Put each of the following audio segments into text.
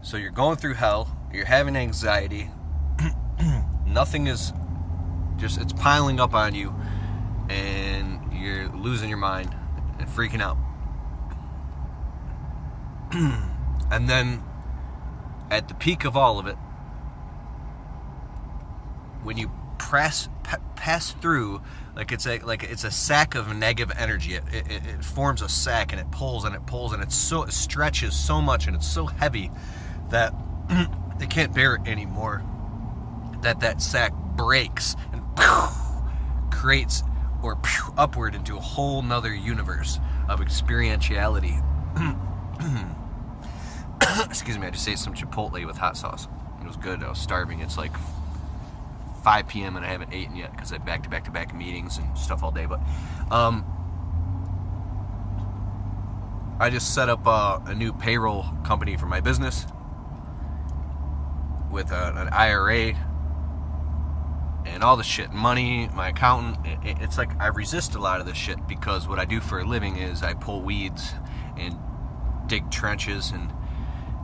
So you're going through hell, you're having anxiety, nothing is just, it's piling up on you, and you're losing your mind and freaking out. And then at the peak of all of it, when you pass through, like it's a sack of negative energy. It forms a sack, and it pulls and it pulls, and it stretches so much, and it's so heavy that they can't bear it anymore. That sack breaks and creates or upward into a whole nother universe of experientiality. Excuse me, I just ate some Chipotle with hot sauce. It was good. I was starving. It's like 5 p.m. and I haven't eaten yet because I had back-to-back meetings and stuff all day. But I just set up a new payroll company for my business with an IRA and all the shit, money, my accountant. It's like I resist a lot of this shit because what I do for a living is I pull weeds and dig trenches, and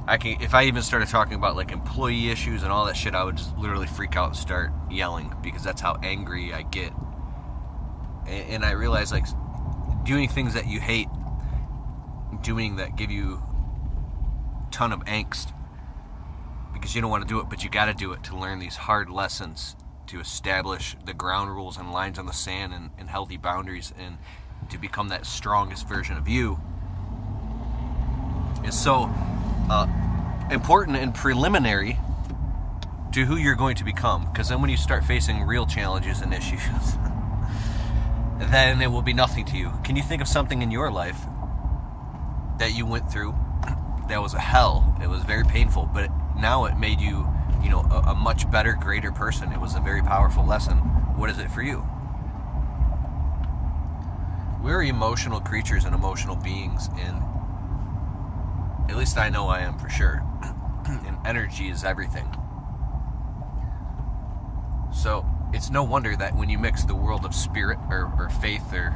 if I even started talking about like employee issues and all that shit, I would just literally freak out and start yelling because that's how angry I get. And I realize, like, doing things that you hate, doing that give you a ton of angst because you don't want to do it, but you got to do it to learn these hard lessons, to establish the ground rules and lines on the sand and healthy boundaries, and to become that strongest version of you is so important and preliminary to who you're going to become. Because then when you start facing real challenges and issues, then it will be nothing to you. Can you think of something in your life that you went through that was a hell? It was very painful, but now it made you, a much better, greater person. It was a very powerful lesson. What is it for you? We're emotional creatures and emotional beings, and at least I know I am for sure. And energy is everything. So it's no wonder that when you mix the world of spirit or faith or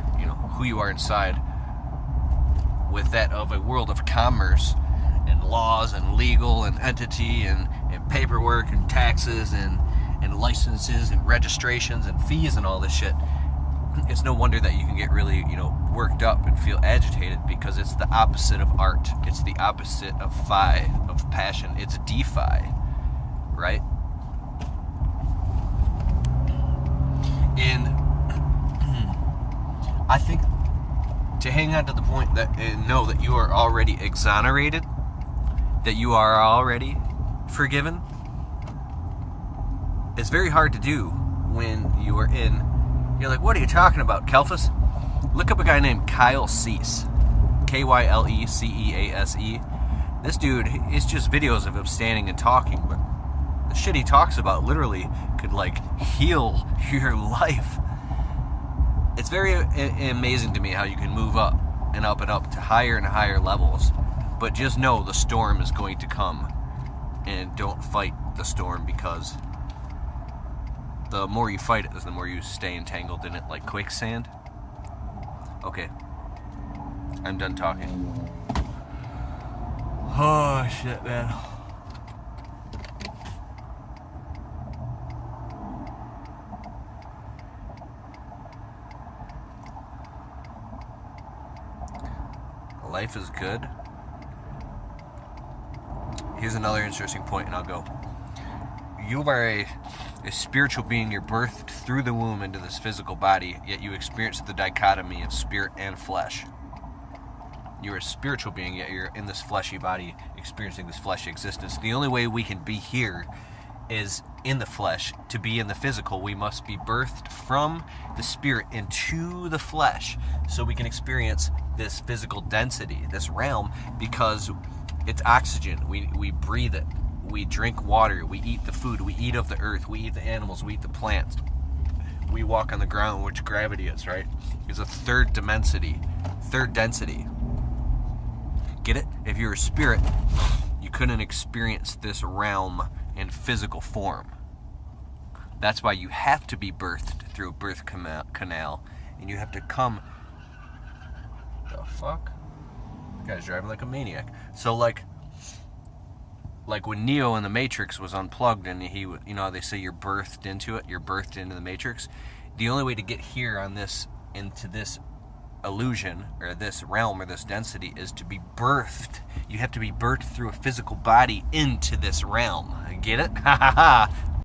who you are inside with that of a world of commerce and laws and legal and entity and paperwork and taxes and licenses and registrations and fees and all this shit, it's no wonder that you can get really, worked up and feel agitated, because it's the opposite of art. It's the opposite of of passion. It's DeFi, right? And I think to hang on to the point that and know that you are already exonerated, that you are already forgiven, it's very hard to do when you are you're like, what are you talking about, Kelphus? Look up a guy named Kyle Cease. Kylecease. This dude, it's just videos of him standing and talking, but the shit he talks about literally could heal your life. It's very amazing to me how you can move up and up and up to higher and higher levels, but just know the storm is going to come, and don't fight the storm, because the more you fight it, the more you stay entangled in it like quicksand. Okay, I'm done talking. Oh shit, man. Life is good. Here's another interesting point, and I'll go. You are a spiritual being. You're birthed through the womb into this physical body, yet you experience the dichotomy of spirit and flesh. You're a spiritual being, yet you're in this fleshy body, experiencing this fleshy existence. The only way we can be here is in the flesh. To be in the physical, we must be birthed from the spirit into the flesh, so we can experience this physical density, this realm, because it's oxygen. We breathe it. We drink water, we eat the food, we eat of the earth, we eat the animals, we eat the plants. We walk on the ground, which gravity is, right? It's a third density. Get it? If you're a spirit, you couldn't experience this realm in physical form. That's why you have to be birthed through a birth canal, and you have to come... The fuck? This guy's driving like a maniac. So, like when Neo in the Matrix was unplugged and he, you know, they say you're birthed into it, you're birthed into the Matrix. The only way to get here on this, into this illusion or this realm or this density, is to be birthed. You have to be birthed through a physical body into this realm. Get it? Ha ha ha.